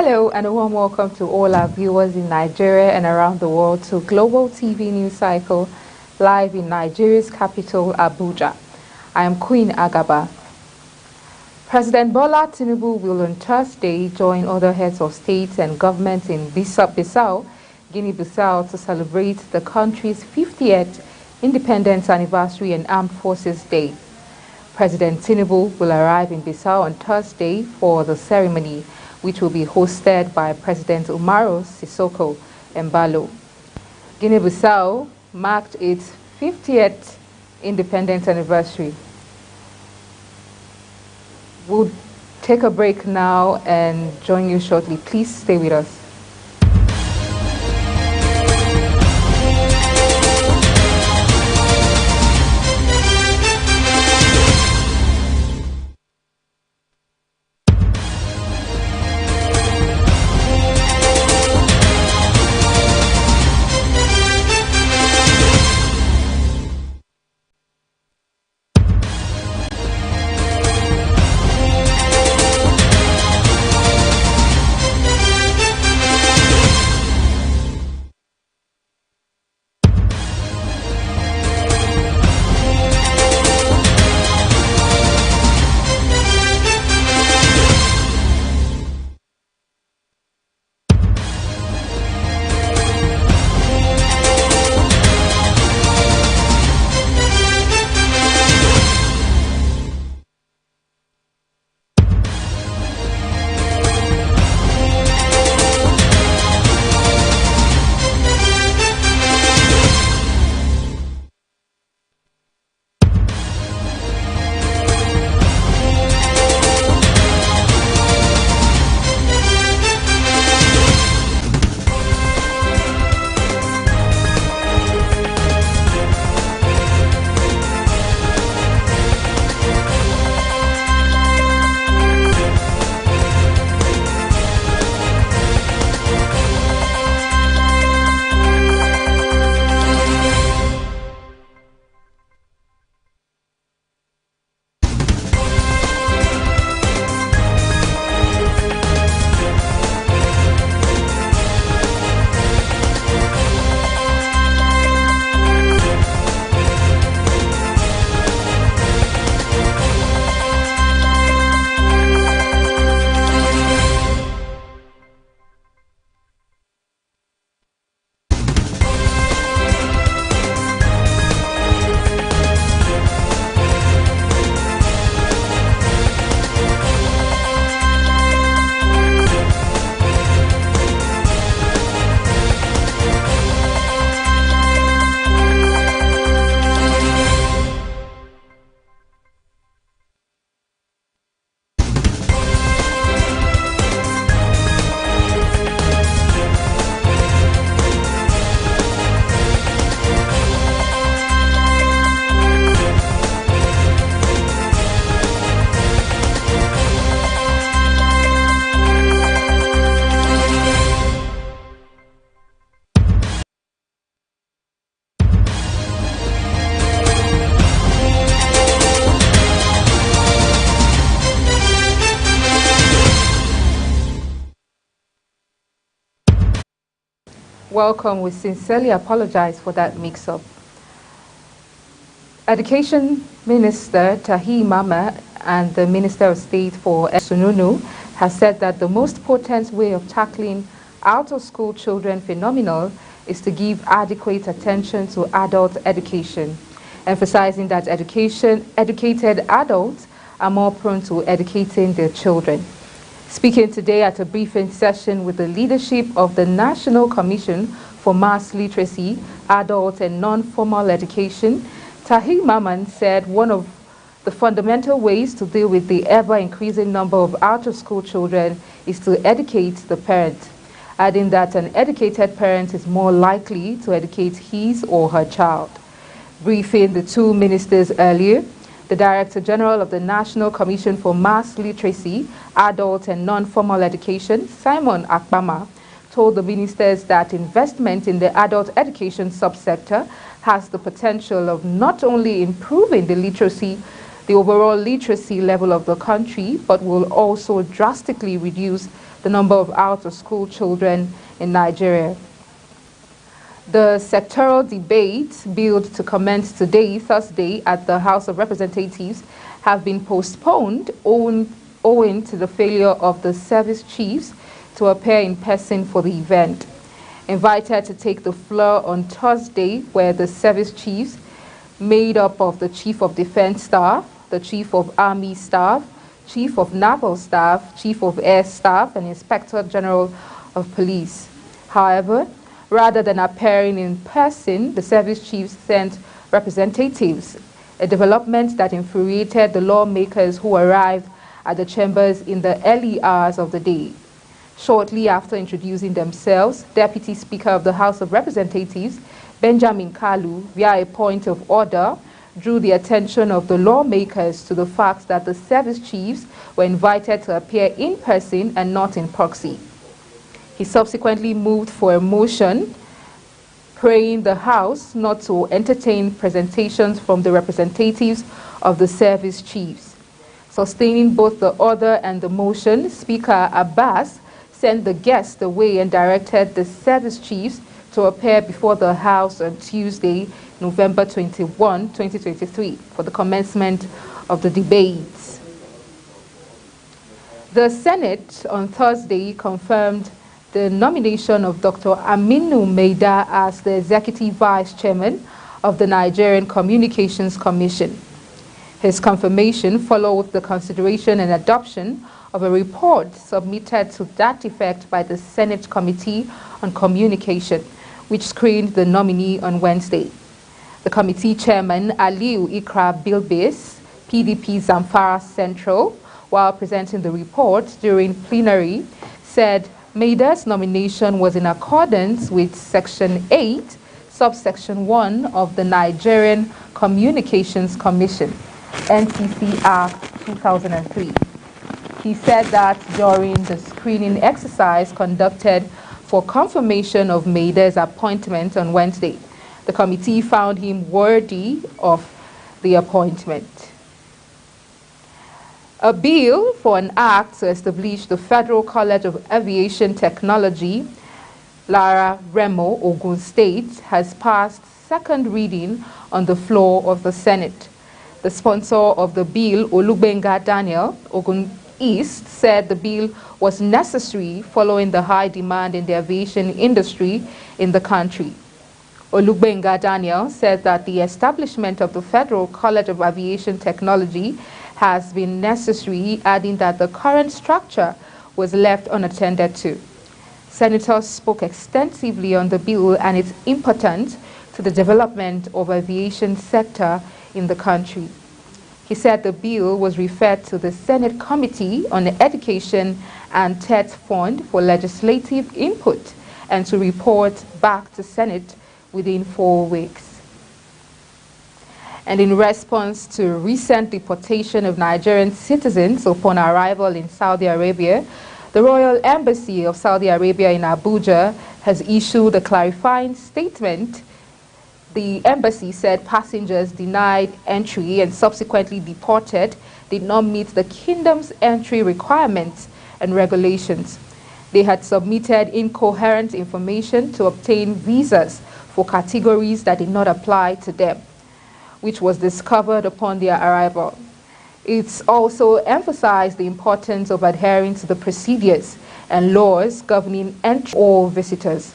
Hello and a warm welcome to all our viewers in Nigeria and around the world to Global TV News Cycle, live in Nigeria's capital, Abuja. I am Queen Agaba. President Bola Tinubu will on Thursday join other heads of state and government in Bissau, Guinea-Bissau, to celebrate the country's 50th independence anniversary and Armed Forces Day. President Tinubu will arrive in Bissau on Thursday for the ceremony, which will be hosted by President Umaro Sissoco Embalo. Guinea-Bissau marked its 50th independence anniversary. We'll take a break now and join you shortly. Please stay with us. Welcome. We sincerely apologize for that mix-up. Education Minister Tahi Mama and the Minister of State for Sununu has said that the most potent way of tackling out-of-school children phenomenon is to give adequate attention to adult education, emphasizing that educated adults are more prone to educating their children. Speaking today at a briefing session with the leadership of the National Commission for Mass Literacy, Adult and Non-Formal Education, Tahi Maman said one of the fundamental ways to deal with the ever-increasing number of out-of-school children is to educate the parent, adding that an educated parent is more likely to educate his or her child. Briefing the two ministers earlier, the Director General of the National Commission for Mass Literacy, Adult and Non-Formal Education, Simon Akpama, told the ministers that investment in the adult education subsector has the potential of not only improving the literacy the overall literacy level of the country, but will also drastically reduce the number of out-of-school children in Nigeria. The sectoral debate billed to commence today, Thursday, at the House of Representatives have been postponed owing to the failure of the service chiefs to appear in person for the event. Invited to take the floor on Thursday were the service chiefs made up of the Chief of Defense Staff, the Chief of Army Staff, Chief of Naval Staff, Chief of Air Staff, and Inspector General of Police. However, rather than appearing in person, the service chiefs sent representatives, a development that infuriated the lawmakers who arrived at the chambers in the early hours of the day. Shortly after introducing themselves, Deputy Speaker of the House of Representatives, Benjamin Kalu, via a point of order, drew the attention of the lawmakers to the fact that the service chiefs were invited to appear in person and not in proxy. He subsequently moved for a motion praying the House not to entertain presentations from the representatives of the service chiefs. Sustaining both the order and the motion, Speaker Abbas sent the guests away and directed the service chiefs to appear before the House on Tuesday, November 21, 2023, for the commencement of the debates. The Senate on Thursday confirmed the nomination of Dr. Aminu Maida as the Executive Vice Chairman of the Nigerian Communications Commission. His confirmation followed the consideration and adoption of a report submitted to that effect by the Senate Committee on Communication, which screened the nominee on Wednesday. The committee chairman, Aliu Ikra Bilbis, PDP Zamfara Central, while presenting the report during plenary, said Maida's nomination was in accordance with Section 8, Subsection 1 of the Nigerian Communications Commission, NCC Act 2003. He said that during the screening exercise conducted for confirmation of Maida's appointment on Wednesday, the committee found him worthy of the appointment. A bill for an act to establish the Federal College of Aviation Technology, Lara Remo, Ogun State, has passed second reading on the floor of the Senate. The sponsor of the bill, Olugbenga Daniel, Ogun East, said the bill was necessary following the high demand in the aviation industry in the country. Olugbenga Daniel said that the establishment of the Federal College of Aviation Technology has been necessary, adding that the current structure was left unattended to. Senators spoke extensively on the bill and its importance to the development of aviation sector in the country. He said the bill was referred to the Senate Committee on Education and TET Fund for legislative input and to report back to Senate within 4 weeks. And in response to recent deportation of Nigerian citizens upon arrival in Saudi Arabia, the Royal Embassy of Saudi Arabia in Abuja has issued a clarifying statement. The embassy said passengers denied entry and subsequently deported did not meet the kingdom's entry requirements and regulations. They had submitted incoherent information to obtain visas for categories that did not apply to them, which was discovered upon their arrival. It's also emphasized the importance of adhering to the procedures and laws governing entry for all visitors.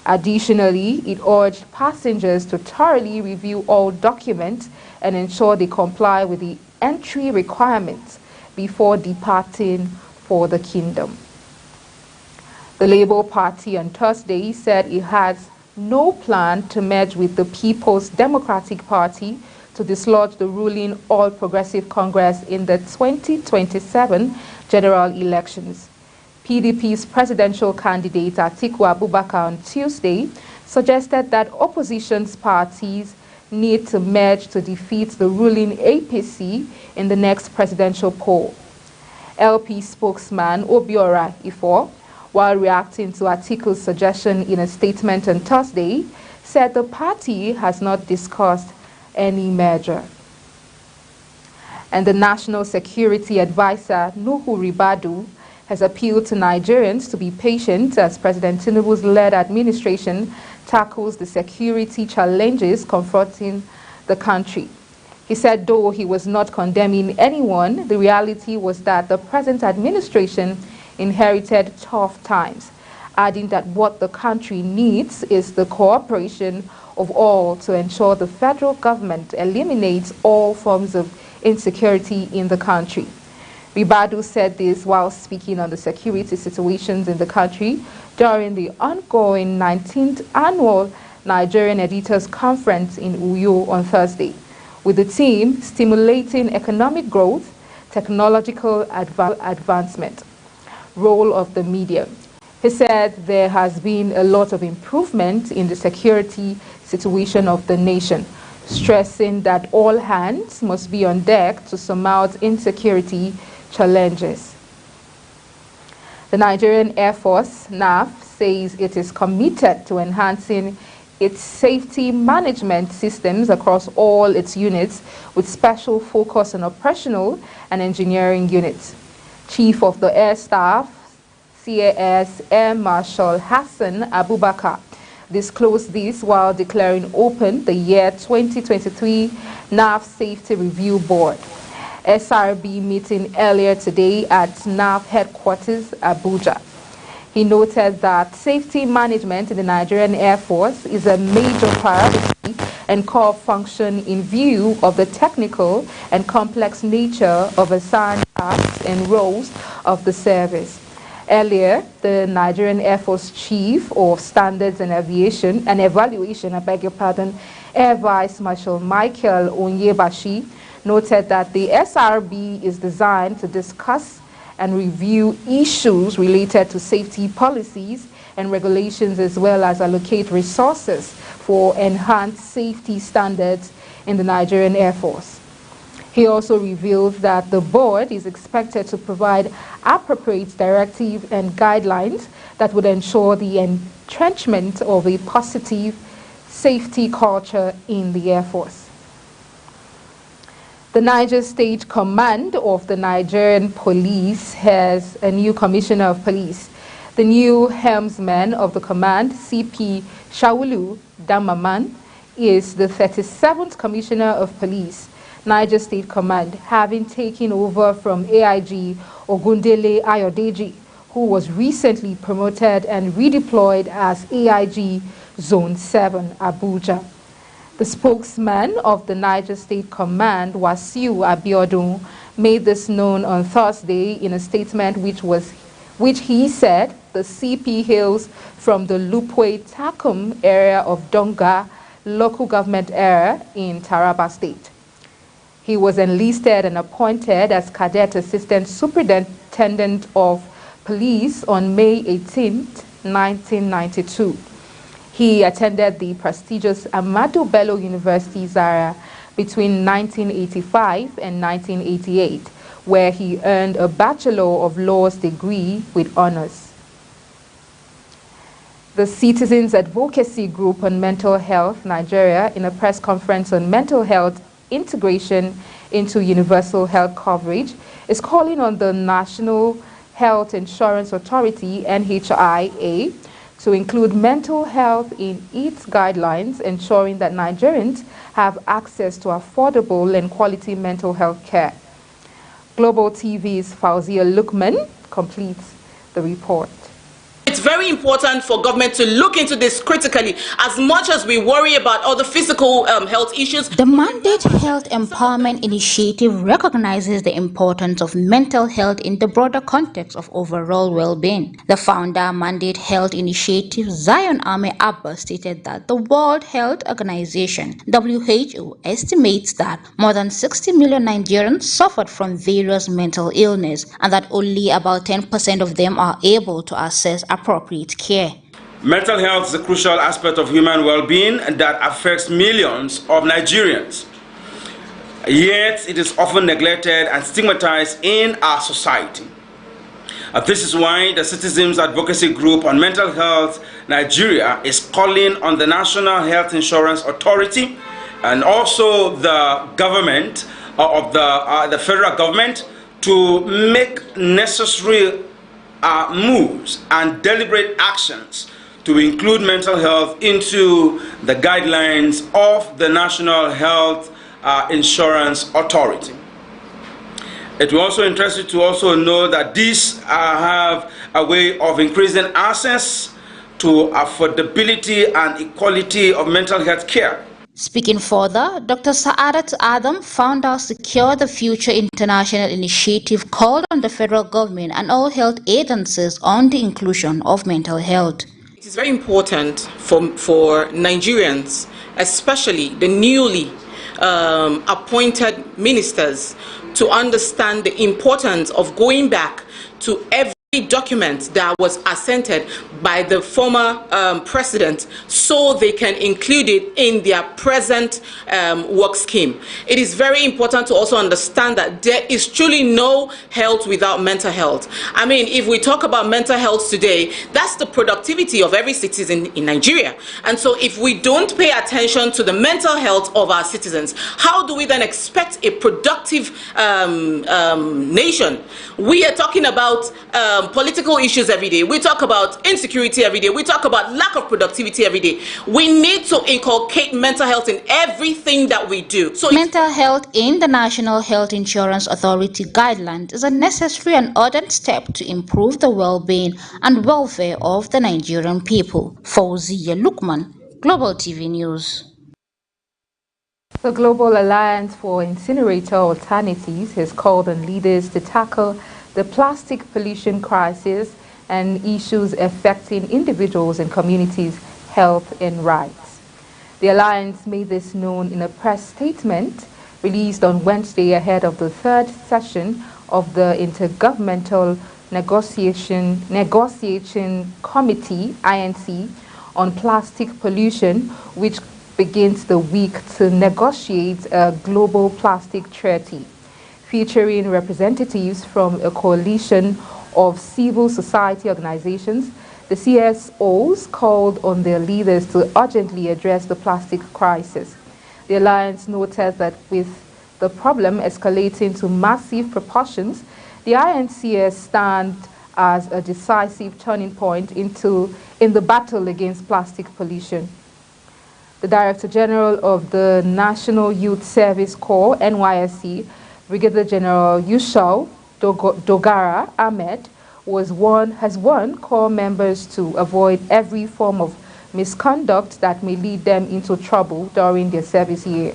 Additionally, it urged passengers to thoroughly review all documents and ensure they comply with the entry requirements before departing for the kingdom. The Labour Party on Thursday said it has no plan to merge with the People's Democratic Party to dislodge the ruling All Progressive Congress in the 2027 general elections. PDP's presidential candidate Atiku Abubakar on Tuesday suggested that opposition parties need to merge to defeat the ruling APC in the next presidential poll. LP spokesman Obiora Ifor, while reacting to Atiku's suggestion in a statement on Thursday, said the party has not discussed any merger. And the National Security Advisor, Nuhu Ribadu, has appealed to Nigerians to be patient as President Tinubu's led administration tackles the security challenges confronting the country. He said though he was not condemning anyone, the reality was that the present administration inherited tough times, adding that what the country needs is the cooperation of all to ensure the federal government eliminates all forms of insecurity in the country. Ribadu said this while speaking on the security situations in the country during the ongoing 19th Annual Nigerian Editors Conference in Uyo on Thursday, with the theme Stimulating Economic Growth, Technological Advancement, Role of the Media. He said there has been a lot of improvement in the security situation of the nation, stressing that all hands must be on deck to surmount insecurity challenges. The Nigerian Air Force, NAF, says it is committed to enhancing its safety management systems across all its units with special focus on operational and engineering units. Chief of the Air Staff, CAS Air Marshal Hassan Abubakar, disclosed this while declaring open the year 2023 NAF Safety Review Board SRB meeting earlier today at NAF headquarters, Abuja. He noted that safety management in the Nigerian Air Force is a major priority and core function in view of the technical and complex nature of assigned tasks and roles of the service. Earlier, the Nigerian Air Force Chief of Standards and Aviation and Evaluation, Air Vice Marshal Michael Onyebashi, noted that the SRB is designed to discuss and review issues related to safety policies and regulations, as well as allocate resources for enhanced safety standards in the Nigerian Air Force. He also revealed that the board is expected to provide appropriate directives and guidelines that would ensure the entrenchment of a positive safety culture in the Air Force. The Niger State Command of the Nigerian Police has a new Commissioner of Police. The new helmsman of the command, CP Shawulu Damaman, is the 37th Commissioner of Police, Niger State Command, having taken over from AIG Ogundele Ayodeji, who was recently promoted and redeployed as AIG Zone 7, Abuja. The spokesman of the Niger State Command, Wasiu Abiodun, made this known on Thursday in a statement which he said the CP hails from the Lupwe Takum area of Donga local government area in Taraba State. He was enlisted and appointed as Cadet Assistant Superintendent of Police on May 18, 1992. He attended the prestigious Ahmadu Bello University, Zaria, between 1985 and 1988, where he earned a Bachelor of Laws degree with honors. The Citizens Advocacy Group on Mental Health, Nigeria, in a press conference on mental health integration into universal health coverage, is calling on the National Health Insurance Authority, NHIA, to include mental health in its guidelines, ensuring that Nigerians have access to affordable and quality mental health care. Global TV's Fauzia Lukman completes the report. It's very important for government to look into this critically, as much as we worry about other physical health issues. The Mandate Health Empowerment Initiative recognizes the importance of mental health in the broader context of overall well-being. The founder, Mandate Health Initiative, Zion Ame Abba, stated that the World Health Organization, WHO, estimates that more than 60 million Nigerians suffered from various mental illness, and that only about 10% of them are able to access appropriate care. Mental health is a crucial aspect of human well-being that affects millions of Nigerians. Yet it is often neglected and stigmatized in our society. This is why the Citizens Advocacy Group on Mental Health Nigeria is calling on the National Health Insurance Authority and also the government of the federal government to make necessary moves and deliberate actions to include mental health into the guidelines of the National Health Insurance Authority. It will also interest you to also know that these have a way of increasing access to affordability and equality of mental health care. Speaking further, Dr. Saadat Adam, founder of Secure the Future International Initiative, called on the federal government and all health agencies on the inclusion of mental health. It is very important for Nigerians, especially the newly appointed ministers, to understand the importance of going back to every document that was assented by the former president, so they can include it in their present work scheme. It is very important to also understand that there is truly no health without mental health. I mean, if we talk about mental health today, that's the productivity of every citizen in Nigeria. And so if we don't pay attention to the mental health of our citizens, how do we then expect a productive nation? We are talking about political issues every day. We talk about insecurity every day. We talk about lack of productivity every day. We need to inculcate mental health in everything that we do. So mental health in the National Health Insurance Authority guidelines is a necessary and urgent step to improve the well-being and welfare of the Nigerian people. Fauziya Lukman, Global TV News. The Global Alliance for Incinerator Alternatives has called on leaders to tackle the plastic pollution crisis and issues affecting individuals and communities' health and rights. The Alliance made this known in a press statement released on Wednesday ahead of the third session of the Intergovernmental Negotiation Committee, INC, on plastic pollution, which begins the week to negotiate a global plastic treaty, featuring representatives from a coalition of civil society organizations. The CSOs called on their leaders to urgently address the plastic crisis. The Alliance noted that with the problem escalating to massive proportions, the INC stands as a decisive turning point in the battle against plastic pollution. The Director General of the National Youth Service Corps, NYSC, Brigadier General Yushau Dogara Ahmed, has warned corps members to avoid every form of misconduct that may lead them into trouble during their service year.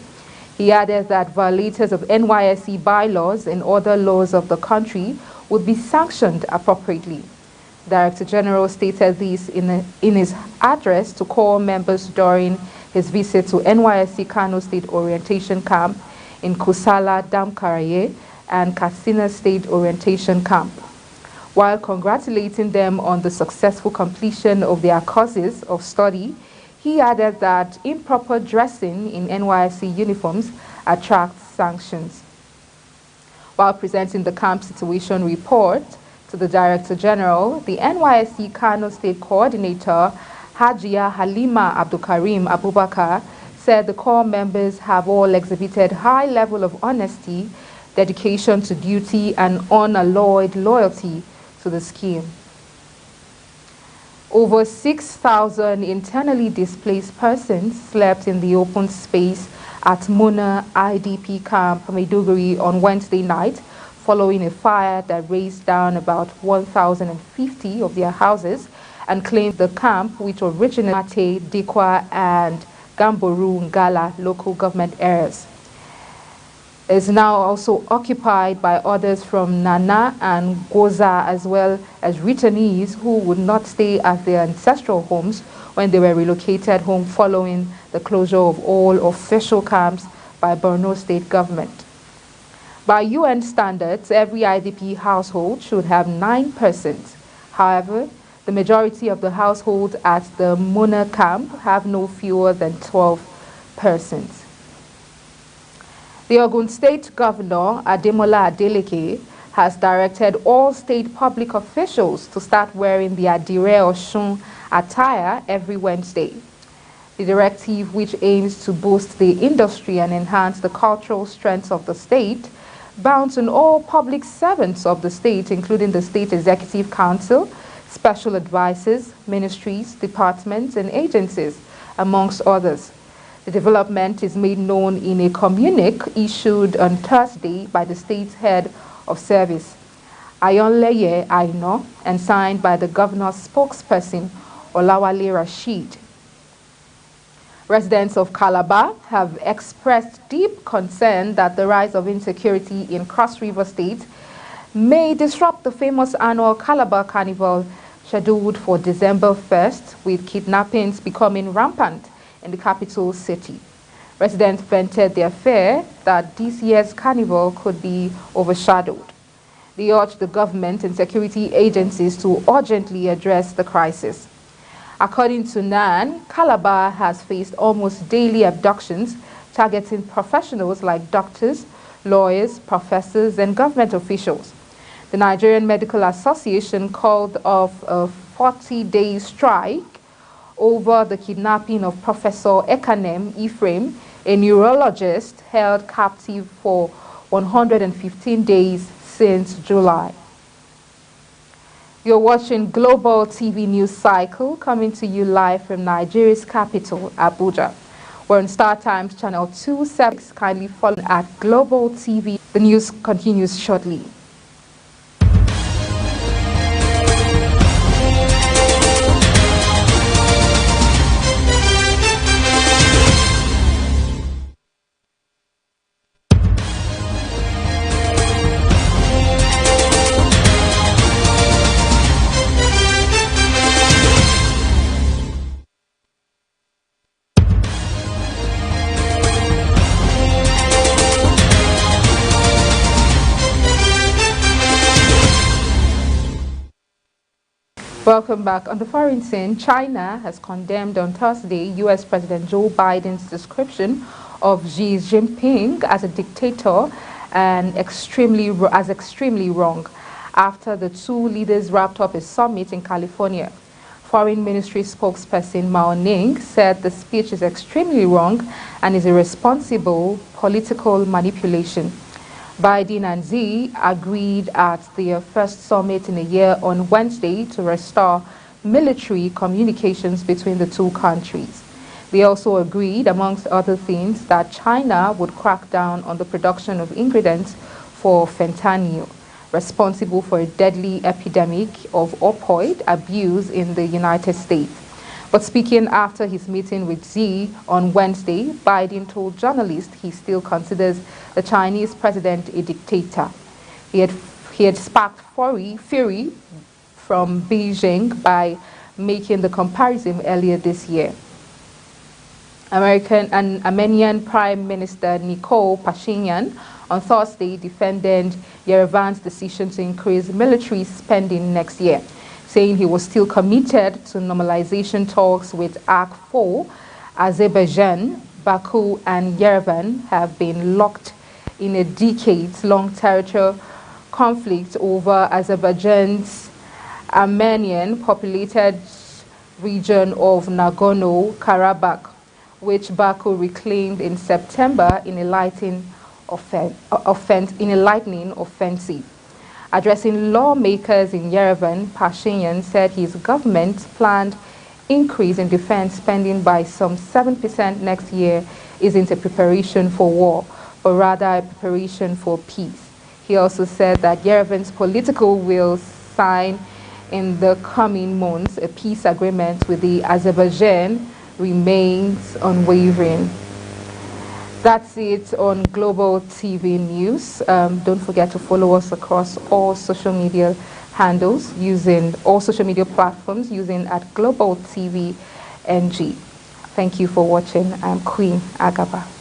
He added that violators of NYSC bylaws and other laws of the country would be sanctioned appropriately. Director General stated this in his address to corps members during his visit to NYSC Kano State Orientation Camp in Kusala Damkaraye and Katsina State Orientation Camp. While congratulating them on the successful completion of their courses of study, he added that improper dressing in NYSC uniforms attracts sanctions. While presenting the camp situation report to the Director General, the NYSC Kano State Coordinator, Hajia Halima Abdulkarim Abubakar, said the corps members have all exhibited high level of honesty, dedication to duty, and unalloyed loyalty to the scheme. Over 6,000 internally displaced persons slept in the open space at Muna IDP camp, Maiduguri, on Wednesday night, following a fire that razed down about 1,050 of their houses and claimed the camp, which originated in Dikwa and Gamboru Ngala local government areas, is now also occupied by others from Nana and Goza, as well as returnees who would not stay at their ancestral homes when they were relocated home following the closure of all official camps by Borno State government. By UN standards, every IDP household should have 9 persons. However, the majority of the households at the Muna camp have no fewer than 12 persons. The Ogun State Governor, Ademola Adeleke, has directed all state public officials to start wearing the Adire Osun attire every Wednesday. The directive, which aims to boost the industry and enhance the cultural strengths of the state, bounds on all public servants of the state, including the State Executive Council, special advisors, ministries, departments, and agencies, amongst others. The development is made known in a communique issued on Thursday by the state's head of service, Ayonleye Aino, and signed by the governor's spokesperson, Olawale Rashid. Residents of Calabar have expressed deep concern that the rise of insecurity in Cross River State may disrupt the famous annual Calabar Carnival scheduled for December 1st, with kidnappings becoming rampant in the capital city. Residents vented their fear that this year's carnival could be overshadowed. They urged the government and security agencies to urgently address the crisis. According to NAN, Calabar has faced almost daily abductions targeting professionals like doctors, lawyers, professors, and government officials. The Nigerian Medical Association called off a 40-day strike over the kidnapping of Professor Ekanem Ephraim, a neurologist held captive for 115 days since July. You're watching Global TV News Cycle, coming to you live from Nigeria's capital, Abuja. We're on Star Times Channel 276. Kindly follow at Global TV. The news continues shortly. Welcome back. On the foreign scene, China has condemned on Thursday U.S. President Joe Biden's description of Xi Jinping as a dictator and extremely wrong after the two leaders wrapped up a summit in California. Foreign Ministry spokesperson Mao Ning said the speech is extremely wrong and is irresponsible political manipulation. Biden and Xi agreed at their first summit in a year on Wednesday to restore military communications between the two countries. They also agreed, amongst other things, that China would crack down on the production of ingredients for fentanyl, responsible for a deadly epidemic of opioid abuse in the United States. But speaking after his meeting with Xi on Wednesday, Biden told journalists he still considers the Chinese president a dictator. He had sparked fury from Beijing by making the comparison earlier this year. Armenian Prime Minister Nikol Pashinyan on Thursday defended Yerevan's decision to increase military spending next year, saying he was still committed to normalization talks with ARC-4. Azerbaijan, Baku, and Yerevan have been locked in a decades-long territorial conflict over Azerbaijan's Armenian-populated region of Nagorno-Karabakh, which Baku reclaimed in September in a lightning offensive. Addressing lawmakers in Yerevan, Pashinyan said his government's planned increase in defense spending by some 7% next year isn't a preparation for war, but rather a preparation for peace. He also said that Yerevan's political will sign in the coming months a peace agreement with the Azerbaijan remains unwavering. That's it on Global TV News. Don't forget to follow us across all social media handles, using all social media platforms, using at Global TV NG. Thank you for watching. I'm Queen Agaba.